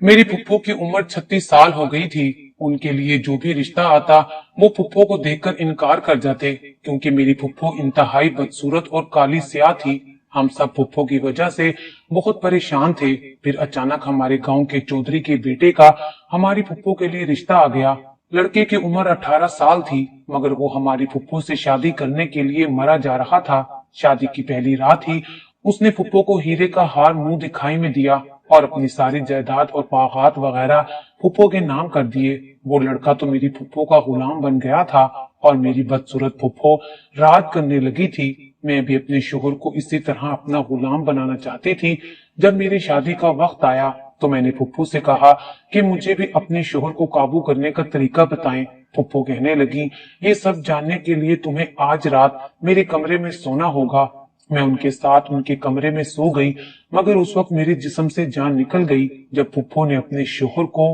मेरी फुप्पो की उम्र 36 साल हो गई थी। उनके लिए जो भी रिश्ता आता वो फुप्पो को देखकर इनकार कर जाते, क्योंकि मेरी फुप्पो इंतहाई बदसूरत और काली स्याह थी। हम सब फुप्पो की वजह से बहुत परेशान थे। फिर अचानक हमारे गांव के चौधरी के बेटे का हमारी फुप्पो के लिए रिश्ता आ गया। लड़के की उम्र 18 साल थी, मगर वो हमारी फुप्पो से शादी करने के लिए मरा जा रहा था। शादी की पहली रात ही उसने फुप्पो को हीरे का हार मुंह दिखाई में दिया और अपनी सारी जायदाद और बागात वगैरह फुप्पो के नाम कर दिए। वो लड़का तो मेरी फुप्पो का गुलाम बन गया था और मेरी बदसूरत फुप्पो राज करने लगी थी। मैं भी अपने शोहर को इसी तरह अपना गुलाम बनाना चाहती थी। जब मेरी शादी का वक्त आया तो मैंने फुप्पो से कहा कि मुझे भी अपने शोहर को काबू करने का तरीका बताएं। फुप्पो कहने लगी, ये सब जानने के लिए तुम्हें आज रात मेरे कमरे में सोना होगा। मैं उनके साथ उनके कमरे में सो गई, मगर उस वक्त मेरे जिस्म से जान निकल गई जब फुप्पो ने अपने शोहर को,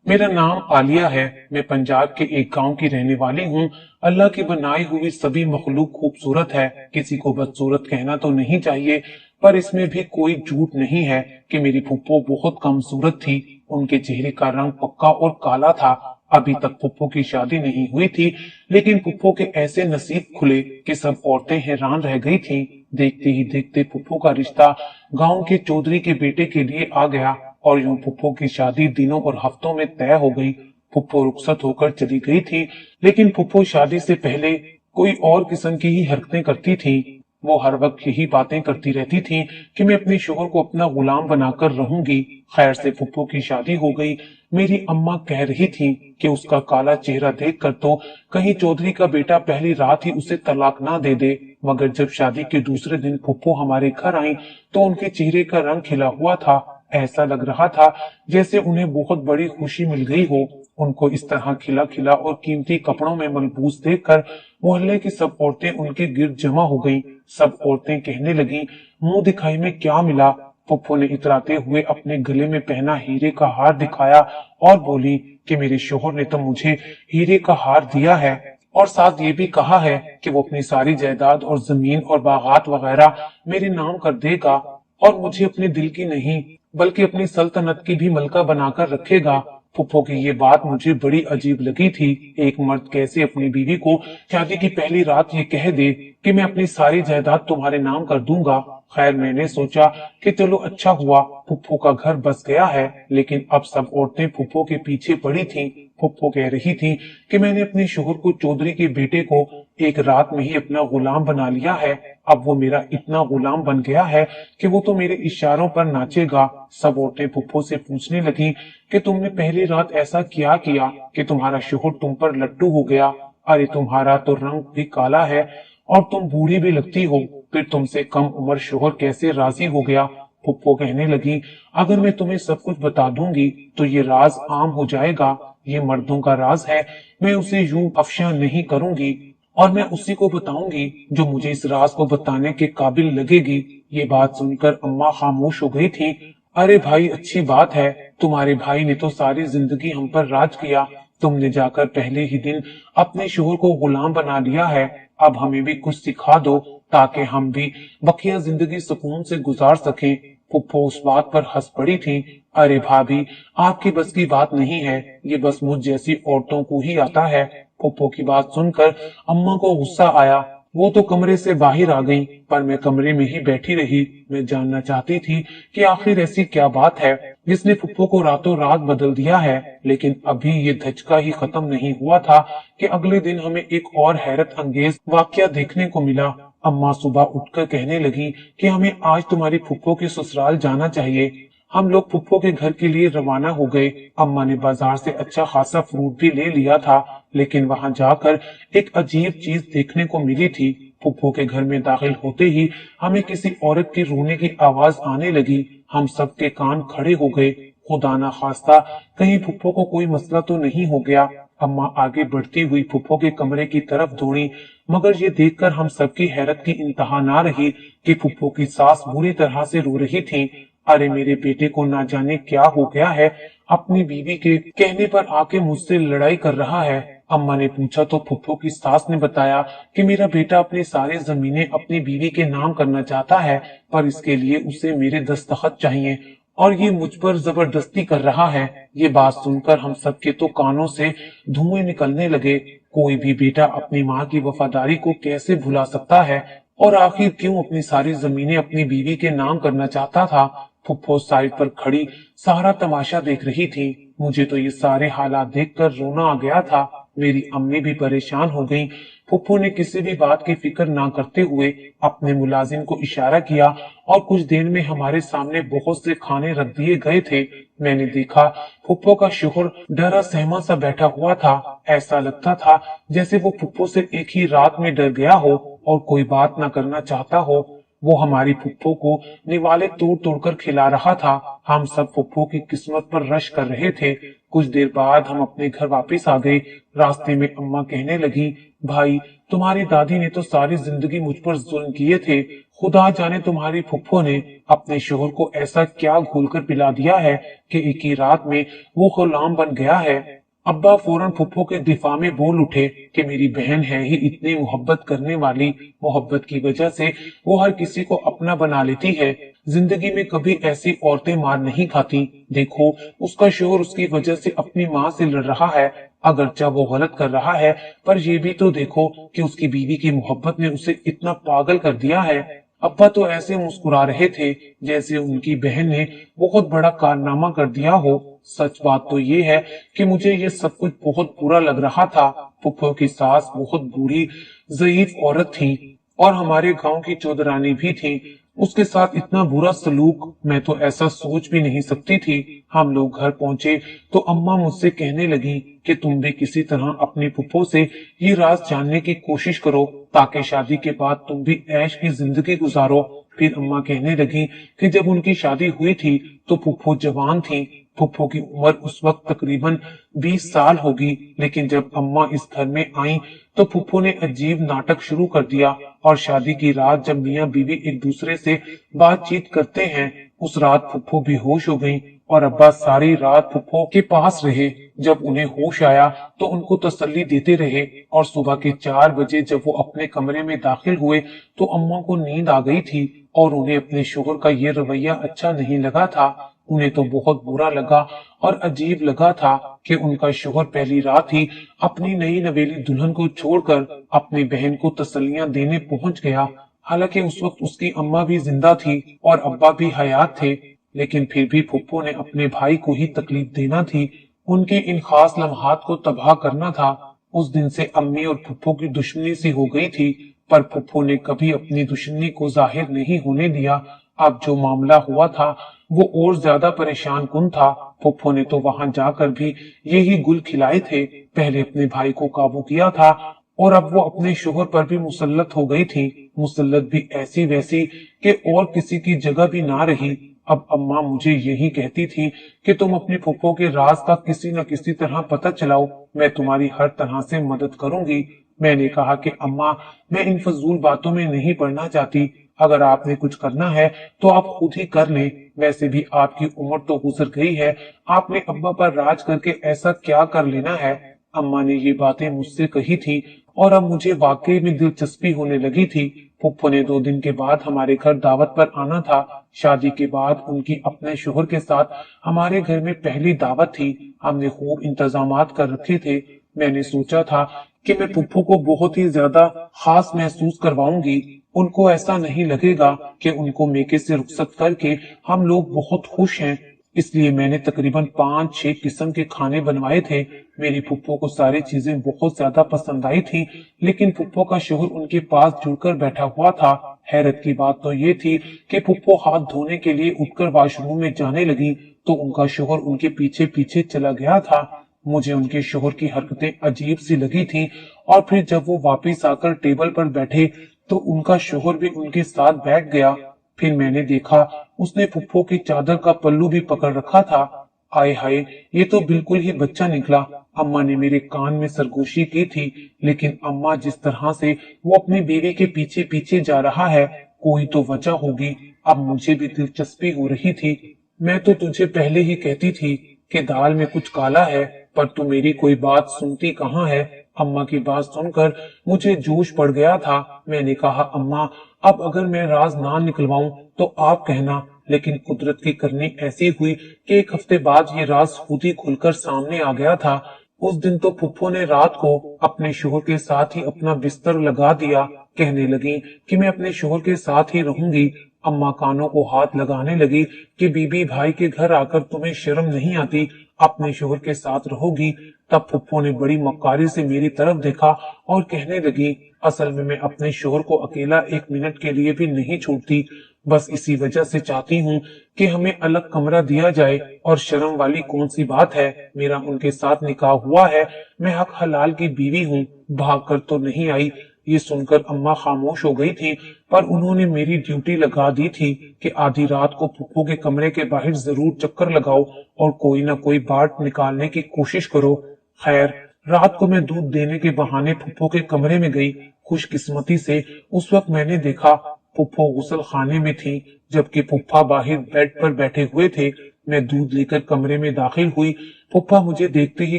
मेरा नाम आलिया है, मैं पंजाब के एक गांव की रहने वाली हूँ। अल्लाह की बनाई हुई सभी मखलूक खूबसूरत है, किसी को बदसूरत कहना तो नहीं चाहिए, पर इसमें भी कोई झूठ नहीं है कि मेरी फुप्पो बहुत कमसूरत थी। उनके चेहरे का रंग पक्का और काला था। अभी तक फुप्पो की शादी नहीं हुई थी, लेकिन फुप्पो के ऐसे नसीब खुले कि सब औरतें हैरान रह गई थीं। देखते ही देखते फुप्पो का रिश्ता गांव के चौधरी के बेटे के लिए आ गया और यूं फुप्पो की शादी दिनों और हफ्तों में तय हो गई। फुप्पो रुखसत होकर चली गई थी, लेकिन फुप्पो शादी से पहले कोई और किस्म की ही हरकतें करती थी। वो हर वक्त यही बातें करती रहती थी कि मैं अपने शोहर को अपना गुलाम बनाकर रहूंगी। खैर से फुप्पो की शादी हो गई। मेरी अम्मा कह रही थी कि उसका काला चेहरा देखकर तो कहीं चौधरी का बेटा पहली रात ही उसे तलाक ना दे दे। मगर जब शादी के दूसरे दिन फुप्पो हमारे घर आई तो उनके चेहरे का रंग खिला हुआ था। ऐसा लग रहा था जैसे उन्हें बहुत बड़ी खुशी मिल गई हो। उनको इस तरह खिला खिला और कीमती कपड़ों में मलबूस देखकर मोहल्ले की सब औरतें उनके गिर्द जमा हो गईं। सब औरतें कहने लगी, मुंह दिखाई में क्या मिला? फुप्पो ने इतराते हुए अपने गले में पहना हीरे का हार दिखाया और बोली कि मेरे शोहर ने तो मुझे हीरे का हार दिया है और साथ ये भी कहा है कि वो अपनी सारी जायदाद और जमीन और बागात वगैरह मेरे नाम कर देगा और मुझे अपने दिल की नहीं बल्कि अपनी सल्तनत की भी मलका बनाकर रखेगा। फुप्पो की ये बात मुझे बड़ी अजीब लगी थी। एक मर्द कैसे अपनी बीवी को शादी की पहली रात ये कह दे कि मैं अपनी सारी जायदाद तुम्हारे नाम कर दूंगा। खैर मैंने सोचा कि चलो अच्छा हुआ फुप्पो का घर बस गया है, लेकिन अब सब औरतें फुप्पो के पीछे पड़ी थीं। फुप्पो कह रही थी कि मैंने अपने शोहर को चौधरी के बेटे को एक रात में ही अपना गुलाम बना लिया है। अब वो मेरा इतना गुलाम बन गया है कि वो तो मेरे इशारों पर नाचेगा। सब औरतें फुप्पो से पूछने लगी कि तुमने पहली रात ऐसा क्या किया कि तुम्हारा शोहर तुम पर लट्टू हो गया? अरे तुम्हारा तो रंग भी काला है और तुम बूढ़ी भी लगती हो, फिर तुमसे कम उम्र शोहर कैसे राजी हो गया? फुप्पो कहने लगी, अगर मैं तुम्हें सब कुछ बता दूंगी तो ये राज आम हो जाएगा। ये मर्दों का राज है, मैं उसे यूं अफशा नहीं करूंगी और मैं उसी को बताऊंगी जो मुझे इस राज को बताने के काबिल लगेगी। ये बात सुनकर अम्मा खामोश हो गई थी। अरे भाई अच्छी बात है, तुम्हारे भाई ने तो सारी जिंदगी हम पर राज किया, तुमने जाकर पहले ही दिन अपने शोहर को गुलाम बना लिया है। अब हमें भी कुछ सिखा दो ताकि हम भी बकिया जिंदगी सुकून से गुजार सकें। फुप्पो उस बात पर हंस पड़ी थी। अरे भाभी, आपकी बस की बात नहीं है, ये बस मुझ जैसी औरतों को ही आता है। फुप्पो की बात सुनकर अम्मा को गुस्सा आया। वो तो कमरे से बाहर आ गईं, पर मैं कमरे में ही बैठी रही। मैं जानना चाहती थी कि आखिर ऐसी क्या बात है जिसने फुप्पो को रातों रात बदल दिया है। लेकिन अभी ये धचका ही खत्म नहीं हुआ था कि अगले दिन हमें एक और हैरत अंगेज वाकया देखने को मिला। अम्मा सुबह उठकर कहने लगी कि हमें आज तुम्हारी फुप्पो के ससुराल जाना चाहिए। हम लोग फुप्पो के घर के लिए रवाना हो गए। अम्मा ने बाजार से अच्छा खासा फ्रूट भी ले लिया था, लेकिन वहां जाकर एक अजीब चीज देखने को मिली थी। फुप्पो के घर में दाखिल होते ही हमें किसी औरत की रोने की आवाज आने लगी। हम सबके कान खड़े हो गए। खुदा ना खास्ता कहीं फुप्पो को कोई मसला तो नहीं हो गया। अम्मा आगे बढ़ती हुई फुप्पो के कमरे की तरफ दौड़ी, मगर ये देखकर हम सबकी हैरत की इंतहा ना रही कि फुप्पो की सास बुरी तरह से रो रही थी। अरे मेरे बेटे को ना जाने क्या हो गया है, अपनी बीवी के कहने पर आके मुझसे लड़ाई कर रहा है। अम्मा ने पूछा तो फुप्पो की सास ने बताया कि मेरा बेटा अपनी सारी जमीनें अपनी बीवी के नाम करना चाहता है, पर इसके लिए उसे मेरे दस्तखत चाहिए और ये मुझ पर जबरदस्ती कर रहा है। ये बात सुनकर हम सबके तो कानों से धुएं निकलने लगे। कोई भी बेटा अपनी माँ की वफादारी को कैसे भुला सकता है, और आखिर क्यों अपनी सारी जमीनें अपनी बीवी के नाम करना चाहता था। फुफ्फो साइड पर खड़ी सारा तमाशा देख रही थी। मुझे तो ये सारे हालात देखकर रोना आ गया था। मेरी अम्मी भी परेशान हो गईं। फुफ्फो ने किसी भी बात की फिक्र ना करते हुए अपने मुलाजिम को इशारा किया और कुछ देर में हमारे सामने बहुत से खाने रख दिए गए थे। मैंने देखा फुफ्फो का शोहर डरा सहमा सा बैठा हुआ था। ऐसा लगता था जैसे वो फुफ्फो से एक ही रात में डर गया हो और कोई बात ना करना चाहता हो। वो हमारी फुफ्फो को निवाले तोड़ तोड़ कर खिला रहा था। हम सब फुफ्फो की किस्मत पर रश कर रहे थे। कुछ देर बाद हम अपने घर वापस आ गए। रास्ते में अम्मा कहने लगी, भाई तुम्हारी दादी ने तो सारी जिंदगी मुझ पर जुल्म किए थे। खुदा जाने तुम्हारी फुफ्फो ने अपने शोहर को ऐसा क्या घोलकर पिला दिया है कि एक ही रात में वो गुलाम बन गया है। अब्बा फौरन फुफ्फो के दिफा में बोल उठे कि मेरी बहन है ही इतनी मोहब्बत करने वाली। मोहब्बत की वजह से वो हर किसी को अपना बना लेती है। जिंदगी में कभी ऐसी औरतें मार नहीं खाती। देखो उसका शोहर उसकी वजह से अपनी माँ से लड़ रहा है। अगरचा वो गलत कर रहा है, पर ये भी तो देखो कि उसकी बीवी की मोहब्बत ने उसे इतना पागल कर दिया है। अब्बा तो ऐसे मुस्कुरा रहे थे जैसे उनकी बहन ने बहुत बड़ा कारनामा कर दिया हो। सच बात तो ये है कि मुझे ये सब कुछ बहुत बुरा लग रहा था। फुफ्फो की सास बहुत बूढ़ी ज़ईफ औरत थी और हमारे गांव की चौधरानी भी थी। उसके साथ इतना बुरा सलूक मैं तो ऐसा सोच भी नहीं सकती थी। हम लोग घर पहुंचे तो अम्मा मुझसे कहने लगी कि तुम भी किसी तरह अपनी फुफ्फो से ये राज जानने की कोशिश करो ताकि शादी के बाद तुम भी ऐश की जिंदगी गुजारो। फिर अम्मा कहने लगी कि जब उनकी शादी हुई थी तो फुफ्फो जवान थी। फुफ्फो की उम्र उस वक्त तकरीबन 20 साल होगी। लेकिन जब अम्मा इस घर में आई तो फुफ्फो ने अजीब नाटक शुरू कर दिया और शादी की रात जब मियाँ बीवी एक दूसरे से बातचीत करते हैं, उस रात फुफ्फो बेहोश हो गई और अब्बा सारी रात फुफ्फो के पास रहे। जब उन्हें होश आया तो उनको तसल्ली देते रहे और सुबह के 4 बजे जब वो अपने कमरे में दाखिल हुए तो अम्मा को नींद आ गई थी और उन्हें अपने शोहर का ये रवैया अच्छा नहीं लगा था। उन्हें तो बहुत बुरा लगा और अजीब लगा था कि उनका शोहर पहली रात ही अपनी नई नवेली दुल्हन को छोड़कर अपनी बहन को तसल्लियां देने पहुंच गया। हालांकि उस वक्त उसकी अम्मा भी जिंदा थी और अब्बा भी हयात थे, लेकिन फिर भी फुफ्फो ने अपने भाई को ही तकलीफ देना थी। उनके इन खास लम्हात को तबाह करना था। उस दिन से अम्मी और फुफ्फो की दुश्मनी सी हो गई थी, पर फुफ्फो ने कभी अपनी दुश्मनी को जाहिर नहीं होने दिया। अब जो मामला हुआ था वो और ज्यादा परेशान कुन था। फुफ्फो ने तो वहां जाकर भी यही गुल खिलाए थे। पहले अपने भाई को काबू किया था और अब वो अपने शोहर पर भी मुसल्लत हो गई थी। मुसल्लत भी ऐसी वैसी कि और किसी की जगह भी ना रही। अब अम्मा मुझे यही कहती थी कि तुम अपने फुफ्फो के राज का किसी न किसी तरह पता चलाओ, मैं तुम्हारी हर तरह से मदद करूंगी। मैंने कहा कि अम्मा मैं इन फजूल बातों में नहीं पड़ना चाहती। अगर आपने कुछ करना है तो आप खुद ही कर लें। वैसे भी आपकी उम्र तो गुजर गई है। आपने अब्बा पर राज करके ऐसा क्या कर लेना है। अम्मा ने ये बातें मुझसे कही थी और अब मुझे वाकई में दिलचस्पी होने लगी थी। फुफ्फो ने 2 दिन के बाद हमारे घर दावत पर आना था। शादी के बाद उनकी अपने शोहर के साथ हमारे घर में पहली दावत थी। हमने खूब इंतजामात कर रखे थे। मैंने सोचा था कि मैं फुफ्फो को बहुत ही ज्यादा खास महसूस करवाऊंगी। उनको ऐसा नहीं लगेगा कि उनको मेके से रुखसत करके हम लोग बहुत खुश हैं। इसलिए मैंने तकरीबन 5-6 किस्म के खाने बनवाए थे। मेरी फुफ्फो को सारी चीजें बहुत ज्यादा पसंद आई थी, लेकिन फुफ्फो का शोहर उनके पास जुड़कर बैठा हुआ था। हैरत की बात तो ये थी कि फुफ्फो हाथ धोने के लिए उठकर वॉशरूम में जाने लगी तो उनका शोहर उनके पीछे पीछे चला गया था। मुझे उनके शोहर की हरकतें अजीब सी लगी थी और फिर जब वो वापस आकर टेबल पर बैठे तो उनका शोहर भी उनके साथ बैठ गया। फिर मैंने देखा उसने फुफ्फो की चादर का पल्लू भी पकड़ रखा था। आय हाय, ये तो बिल्कुल ही बच्चा निकला। अम्मा ने मेरे कान में सरगोशी की थी, लेकिन अम्मा जिस तरह से वो अपनी बीवी के पीछे पीछे जा रहा है, कोई तो वजह होगी। अब मुझे भी दिलचस्पी हो रही थी। मैं तो तुझे पहले ही कहती थी कि दाल में कुछ काला है, पर तू मेरी कोई बात सुनती कहाँ है। अम्मा की बात सुनकर मुझे जोश पड़ गया था। मैंने कहा, अम्मा अब अगर मैं राज ना निकलवाऊं तो आप कहना, लेकिन कुदरत की करनी ऐसी हुई कि एक हफ्ते बाद ये राज खुद ही खुलकर सामने आ गया था। उस दिन तो फुप्पो ने रात को अपने शोहर के साथ ही अपना बिस्तर लगा दिया। कहने लगी कि मैं अपने शोहर के साथ ही रहूंगी। अम्मा कानों को हाथ लगाने लगी कि बीबी भाई के घर आकर तुम्हें शर्म नहीं आती, अपने शोहर के साथ रहोगी। तब फुप्पो ने बड़ी मक्कारी से मेरी तरफ देखा और कहने लगी, असल में मैं अपने शोहर को अकेला एक मिनट के लिए भी नहीं छोड़ती। बस इसी वजह से चाहती हूँ कि हमें अलग कमरा दिया जाए। और शर्म वाली कौन सी बात है, मेरा उनके साथ निकाह हुआ है, मैं हक हलाल की बीवी हूँ, भाग कर तो नहीं आई। ये सुनकर अम्मा खामोश हो गई थी, पर उन्होंने मेरी ड्यूटी लगा दी थी कि आधी रात को फुप्पो के कमरे के बाहर जरूर चक्कर लगाओ और कोई ना कोई बात निकालने की कोशिश करो। खैर, रात को मैं दूध देने के बहाने फुप्पो के कमरे में गई। खुशकिस्मती से उस वक्त मैंने देखा फुप्पो गुसल खाने में थी, जबकि फुप्पा बाहर बेड पर बैठे हुए थे। मैं दूध लेकर कमरे में दाखिल हुई। फुप्पा मुझे देखते ही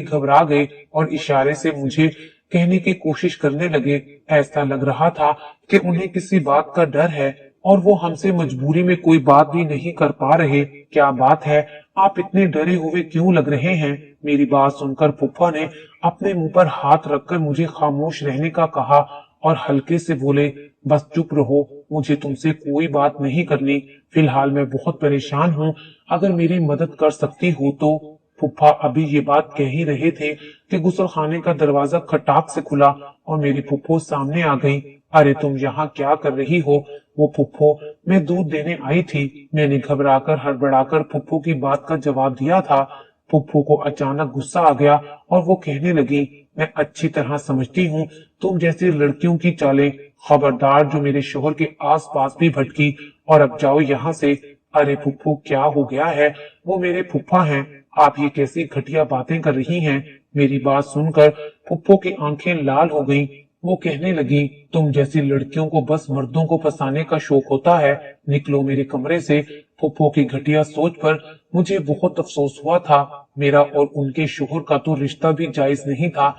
घबरा गए और इशारे से मुझे कहने की कोशिश करने लगे। ऐसा लग रहा था कि उन्हें किसी बात का डर है और वो हमसे मजबूरी में कोई बात भी नहीं कर पा रहे। क्या बात है, आप इतने डरे हुए क्यों लग रहे हैं? मेरी बात सुनकर फुप्पा ने अपने मुंह पर हाथ रखकर मुझे खामोश रहने का कहा और हल्के से बोले, बस चुप रहो, मुझे तुमसे कोई बात नहीं करनी। फिलहाल मैं बहुत परेशान हूँ, अगर मेरी मदद कर सकती हो तो। फुप्पा अभी ये बात कह ही रहे थे कि गुसल खाने का दरवाजा खटाक से खुला और मेरी फुप्पो सामने आ गई। अरे तुम यहाँ क्या कर रही हो? वो फुप्पो, मैं दूध देने आई थी। मैंने घबराकर हड़बड़ाकर फुप्पो की बात का जवाब दिया था। फुप्पो को अचानक गुस्सा आ गया और वो कहने लगी, मैं अच्छी तरह समझती हूँ तुम जैसी लड़कियों की चालें। खबरदार जो मेरे शोहर के आस पास भी भटकी, और अब जाओ यहाँ से। अरे फुप्पो, क्या हो गया है? वो मेरे फुप्पा हैं, आप ये कैसी घटिया बातें कर रही हैं? मेरी बात सुनकर फुप्पो की आंखें लाल हो गईं। वो कहने लगी, तुम जैसी लड़कियों को बस मर्दों को फंसाने का शौक होता है, निकलो मेरे कमरे से। फुप्पो की घटिया सोच पर मुझे बहुत अफसोस हुआ था। मेरा और उनके शोहर का तो रिश्ता भी जायज नहीं था,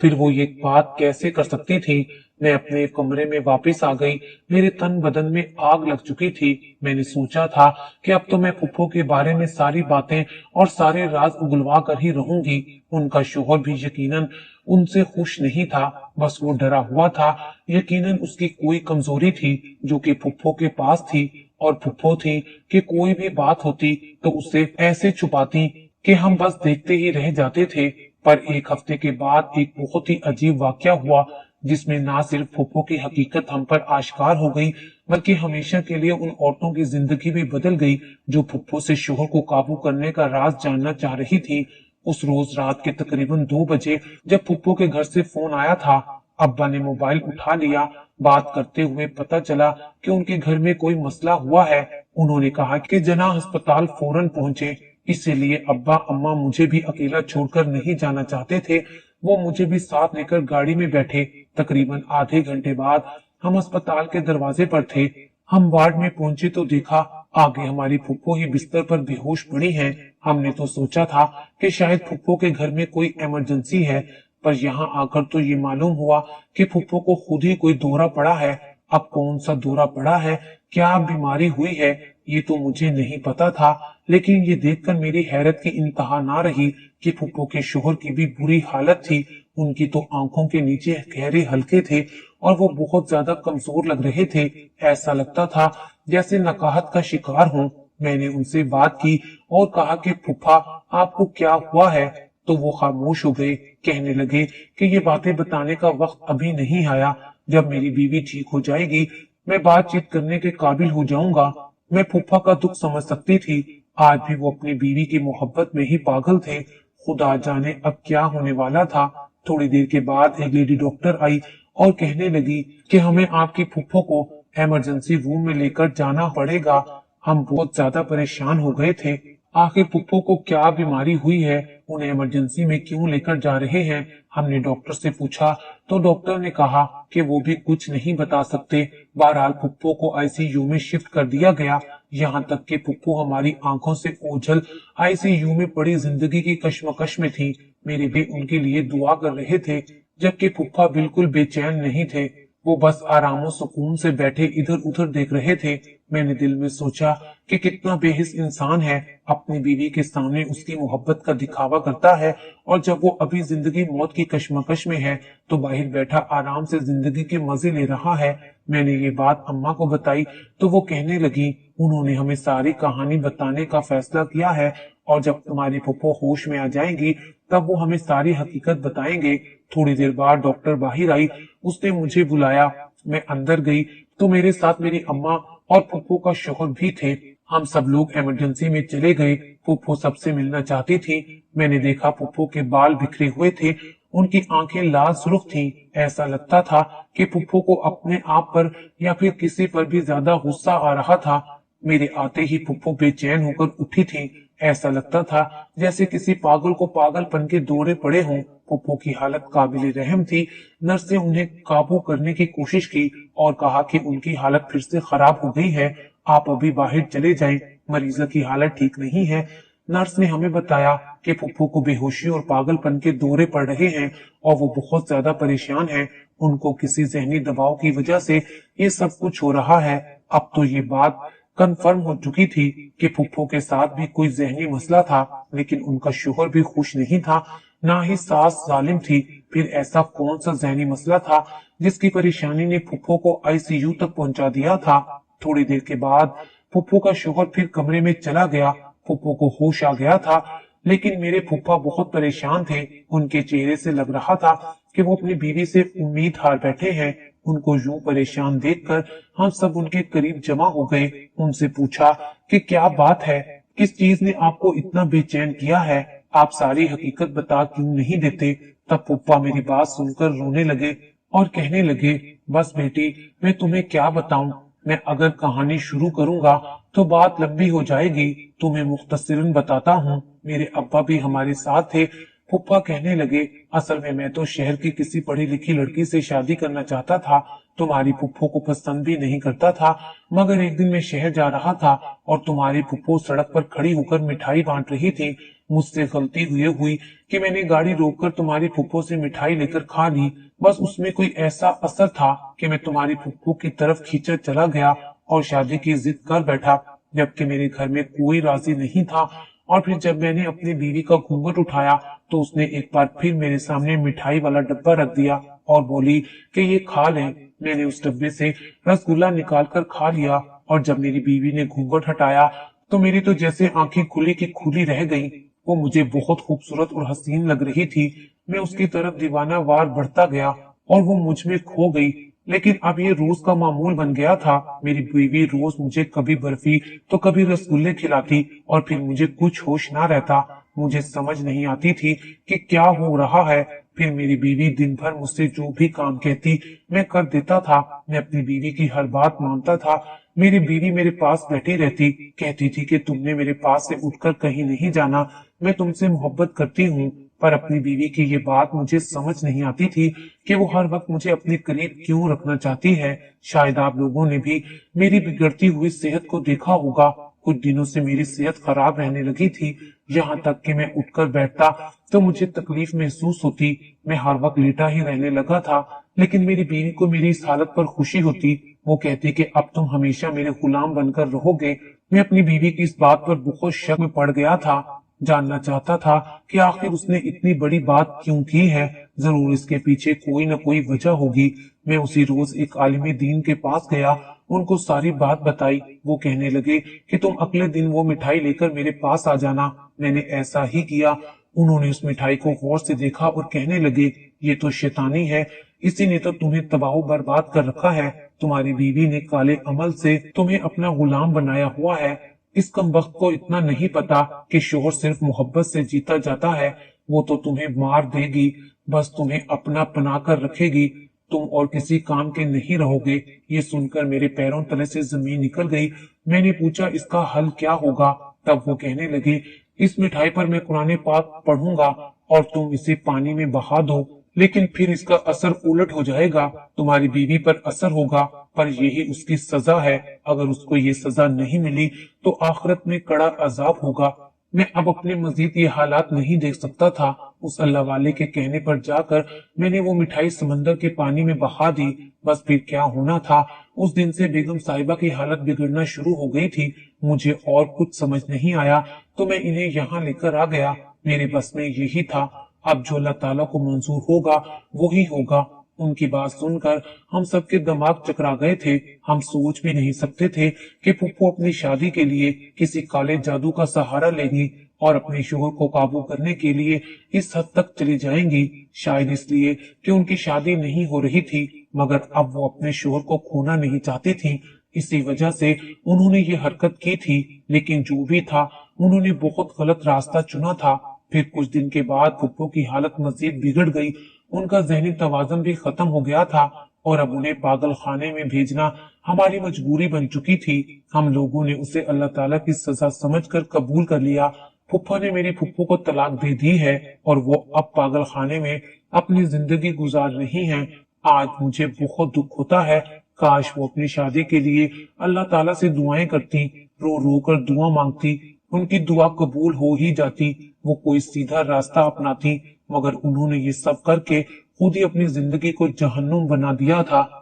फिर वो ये बात कैसे कर सकती थी? मैं अपने कमरे में वापस आ गई। मेरे तन बदन में आग लग चुकी थी। मैंने सोचा था कि अब तो मैं फुप्पो के बारे में सारी बातें और सारे राज उगलवा कर ही रहूंगी। उनका शोहर भी यकीनन उनसे खुश नहीं था, बस वो डरा हुआ था। यकीनन उसकी कोई कमजोरी थी जो कि फुप्पो के पास थी, और फुप्पो थी कि कोई भी बात होती तो उससे ऐसे छुपाती कि हम बस देखते ही रह जाते थे। पर एक हफ्ते के बाद एक बहुत ही अजीब वाकया हुआ, जिसमें ना सिर्फ फुप्पो की हकीकत हम पर आश्कार हो गई, बल्कि हमेशा के लिए उन औरतों की जिंदगी भी बदल गई जो फुप्पो से शोहर को काबू करने का राज जानना चाह रही थी। उस रोज रात के तकरीबन 2 बजे जब फुप्पो के घर से फोन आया था, अब्बा ने मोबाइल उठा लिया। बात करते हुए पता चला कि उनके घर में कोई मसला हुआ है। उन्होंने कहा कि जना अस्पताल फौरन पहुंचे। इसीलिए अब्बा अम्मा मुझे भी अकेला छोड़कर नहीं जाना चाहते थे। वो मुझे भी साथ लेकर गाड़ी में बैठे। तकरीबन आधे घंटे बाद हम अस्पताल के दरवाजे पर थे। हम वार्ड में पहुंचे तो देखा आगे हमारी फुप्पो ही बिस्तर पर बेहोश पड़ी हैं। हमने तो सोचा था कि शायद फुप्पो के घर में कोई इमरजेंसी है, पर यहाँ आकर तो ये मालूम हुआ कि फुप्पो को खुद ही कोई दौरा पड़ा है। अब कौन सा दौरा पड़ा है, क्या बीमारी हुई है, ये तो मुझे नहीं पता था, लेकिन ये देखकर मेरी हैरत की इंतहा ना रही कि फुप्पो के शोहर की भी बुरी हालत थी। उनकी तो आंखों के नीचे गहरे हल्के थे और वो बहुत ज्यादा कमजोर लग रहे थे। ऐसा लगता था जैसे नकाहत का शिकार हूँ। मैंने उनसे बात की और कहा कि फुफा, आपको क्या हुआ है? तो वो खामोश हो गए। कहने लगे कि ये बातें बताने का वक्त अभी नहीं आया। जब मेरी बीवी ठीक हो जाएगी, मैं बातचीत करने के काबिल हो जाऊंगा। मैं फुफा का दुख समझ सकती थी। आज भी वो अपनी बीवी की मोहब्बत में ही पागल थे। खुदा जाने अब क्या होने वाला था। थोड़ी देर के बाद एक लेडी डॉक्टर आई और कहने लगी कि हमें आपकी फुफ्फो को इमरजेंसी रूम में लेकर जाना पड़ेगा। हम बहुत ज्यादा परेशान हो गए थे। आखिर फुफ्फो को क्या बीमारी हुई है, उन्हें इमरजेंसी में क्यों लेकर जा रहे हैं? हमने डॉक्टर से पूछा तो डॉक्टर ने कहा कि वो भी कुछ नहीं बता सकते। बहरहाल फुफ्फो को आईसीयू में शिफ्ट कर दिया गया। यहाँ तक कि फुफ्फो हमारी आंखों से ओझल आईसीयू में पड़ी जिंदगी की कश्मकश में थी। मेरे भी उनके लिए दुआ कर रहे थे, जबकि फुफ्फा बिल्कुल बेचैन नहीं थे। वो बस आराम और सुकून से बैठे इधर उधर देख रहे थे। मैंने दिल में सोचा कि कितना बेहिस इंसान है, अपनी बीवी के सामने उसकी मोहब्बत का दिखावा करता है और जब वो अभी जिंदगी मौत की कश्मकश में है तो बाहर बैठा आराम से जिंदगी के मजे ले रहा है। मैंने ये बात अम्मा को बताई तो वो कहने लगी, उन्होंने हमें सारी कहानी बताने का फैसला किया है और जब तुम्हारी फुप्पो होश में आ जाएंगी तब वो हमें सारी हकीकत बताएंगे। थोड़ी देर बाद डॉक्टर बाहर आई, उसने मुझे बुलाया। मैं अंदर गई तो मेरे साथ मेरी अम्मा और फुप्पो का शौहर भी थे। हम सब लोग इमरजेंसी में चले गए। फुप्पो सबसे मिलना चाहती थी। मैंने देखा फुप्पो के बाल बिखरे हुए थे, उनकी आंखें लाल सुर्ख थीं। ऐसा लगता था कि फुप्पो को अपने आप पर या फिर किसी पर भी ज्यादा गुस्सा आ रहा था। मेरे आते ही फुप्पो बेचैन होकर उठी थी। ऐसा लगता था जैसे किसी पागल को पागलपन के दौरे पड़े हों। फुप्पो की हालत काबिल रहम थी। नर्स ने उन्हें काबू करने की कोशिश की और कहा कि उनकी हालत फिर से खराब हो गई है, आप अभी बाहर चले जाएं, मरीजा की हालत ठीक नहीं है। नर्स ने हमें बताया कि फुप्पो को बेहोशी और पागलपन के दौरे पड़ रहे हैं और वो बहुत ज्यादा परेशान है। उनको किसी जहनी दबाव की वजह से ये सब कुछ हो रहा है। अब तो ये बात कंफर्म हो चुकी थी कि फुप्पो के साथ भी कोई जहनी मसला था, लेकिन उनका शोहर भी खुश नहीं था, ना ही सास जालिम थी। फिर ऐसा कौन सा जहनी मसला था जिसकी परेशानी ने फुप्पो को आईसीयू तक पहुंचा दिया था। थोड़ी देर के बाद फुप्पो का शोहर फिर कमरे में चला गया। फुप्पो को होश आ गया था, लेकिन मेरे फुप्पा बहुत परेशान थे। उनके चेहरे से लग रहा था कि वो अपनी बीवी से उम्मीद हार बैठे हैं। उनको यूं परेशान देखकर हम सब उनके करीब जमा हो गए। उनसे पूछा कि क्या बात है, किस चीज ने आपको इतना बेचैन किया है, आप सारी हकीकत बता क्यों नहीं देते। तब फुप्पा मेरी बात सुनकर रोने लगे और कहने लगे, बस बेटी मैं तुम्हें क्या बताऊं, मैं अगर कहानी शुरू करूंगा तो बात लंबी हो जाएगी। तुम्हें मुख्तसरन बताता हूँ। मेरे अब्बा भी हमारे साथ थे। फुप्पा कहने लगे, असल में मैं तो शहर की किसी पढ़ी लिखी लड़की से शादी करना चाहता था। तुम्हारी फुप्पो को पसंद भी नहीं करता था, मगर एक दिन मैं शहर जा रहा था और तुम्हारी फुप्पो सड़क पर खड़ी होकर मिठाई बांट रही थी। मुझसे गलती हुई कि मैंने गाड़ी रोककर तुम्हारी फुप्पो से मिठाई लेकर खा ली। बस उसमें कोई ऐसा असर था कि मैं तुम्हारी फुप्पो की तरफ खींचा चला गया और शादी की जिद कर बैठा, जबकि मेरे घर में कोई राजी नहीं था। और फिर जब मैंने अपनी बीवी का घूंघट उठाया तो उसने एक बार फिर मेरे सामने मिठाई वाला डब्बा रख दिया और बोली कि ये खा लें। मैंने उस डब्बे से रसगुल्ला निकालकर खा लिया और जब मेरी बीवी ने घूंघट हटाया तो मेरी तो जैसे आंखें खुली की खुली रह गईं। वो मुझे बहुत खूबसूरत और हसीन लग रही थी। मैं उसकी तरफ दीवाना वार बढ़ता गया और वो मुझ में खो गई। लेकिन अब ये रोज का मामूल बन गया था। मेरी बीवी रोज मुझे कभी बर्फी तो कभी रसगुल्ले खिलाती और फिर मुझे कुछ होश ना रहता। मुझे समझ नहीं आती थी कि क्या हो रहा है। फिर मेरी बीवी दिन भर मुझसे जो भी काम कहती मैं कर देता था। मैं अपनी बीवी की हर बात मानता था। मेरी बीवी मेरे पास बैठी रहती, कहती थी कि तुमने मेरे पास से उठकर कहीं नहीं जाना, मैं तुमसे मोहब्बत करती हूँ। पर अपनी बीवी की ये बात मुझे समझ नहीं आती थी कि वो हर वक्त मुझे अपने करीब क्यों रखना चाहती है। शायद आप लोगों ने भी मेरी बिगड़ती हुई सेहत को देखा होगा। कुछ दिनों से मेरी सेहत खराब रहने लगी थी, यहाँ तक कि मैं उठकर बैठता तो मुझे तकलीफ महसूस होती। मैं हर वक्त लेटा ही रहने लगा था, लेकिन मेरी बीवी को मेरी इस हालत पर खुशी होती। वो कहती कि अब तुम हमेशा मेरे गुलाम बनकर रहोगे। मैं अपनी बीवी की इस बात पर बहुत शक में पड़ गया था। जानना चाहता था कि आखिर उसने इतनी बड़ी बात क्यों की है। जरूर इसके पीछे कोई न कोई वजह होगी। मैं उसी रोज एक आलिम दीन के पास गया, उनको सारी बात बताई। वो कहने लगे कि तुम अगले दिन वो मिठाई लेकर मेरे पास आ जाना। मैंने ऐसा ही किया। उन्होंने उस मिठाई को गौर से देखा और कहने लगे, ये तो शैतानी है, इसी ने तो तुम्हें तबाह बर्बाद कर रखा है। तुम्हारी बीवी ने काले अमल से तुम्हें अपना गुलाम बनाया हुआ है। इस कमबख्त को इतना नहीं पता कि शोहर सिर्फ मोहब्बत से जीता जाता है। वो तो तुम्हें मार देगी, बस तुम्हें अपना बना कर रखेगी, तुम और किसी काम के नहीं रहोगे। ये सुनकर मेरे पैरों तले से जमीन निकल गई। मैंने पूछा, इसका हल क्या होगा? तब वो कहने लगे, इस मिठाई पर मैं कुरान पाक पढ़ूंगा और तुम इसे पानी में बहा दो, लेकिन फिर इसका असर उलट हो जाएगा, तुम्हारी बीवी पर असर होगा, पर यही उसकी सजा है। अगर उसको ये सजा नहीं मिली तो आखिरत में कड़ा अजाब होगा। मैं अब अपने मजीद ये हालात नहीं देख सकता था। उस अल्लाह वाले के कहने पर जाकर मैंने वो मिठाई समंदर के पानी में बहा दी। बस फिर क्या होना था। उस दिन से बेगम साहिबा की हालत बिगड़ना शुरू हो गई थी। मुझे और कुछ समझ नहीं आया तो मैं इन्हें यहाँ लेकर आ गया। मेरे बस में यही था। अब जो अल्लाह ताला को मंजूर होगा वो ही होगा। उनकी बात सुनकर हम सबके दिमाग चकरा गए थे। हम सोच भी नहीं सकते थे कि फुप्पो अपनी शादी के लिए किसी काले जादू का सहारा लेंगी और अपने शोहर को काबू करने के लिए इस हद तक चली जाएंगी। शायद इसलिए कि उनकी शादी नहीं हो रही थी, मगर अब वो अपने शोहर को खोना नहीं चाहती थी। इसी वजह से उन्होंने ये हरकत की थी। लेकिन जो भी था, उन्होंने बहुत गलत रास्ता चुना था। फिर कुछ दिन के बाद फुप्पो की हालत मजीद बिगड़ गई। उनका जहनी तवाज़ुन भी खत्म हो गया था और अब उन्हें पागल खाने में भेजना हमारी मजबूरी बन चुकी थी। हम लोगों ने उसे अल्लाह ताला की सजा समझकर कबूल कर लिया। फुप्पो ने मेरी फुप्पो को तलाक दे दी है और वो अब पागल खाने में अपनी जिंदगी गुजार रही हैं। आज मुझे बहुत दुख होता है। काश वो अपनी शादी के लिए अल्लाह ताला से दुआएं करती, रो रो कर दुआ मांगती, उनकी दुआ कबूल हो ही जाती, वो कोई सीधा रास्ता अपनाती। मगर उन्होंने ये सब करके खुद ही अपनी जिंदगी को जहन्नुम बना दिया था।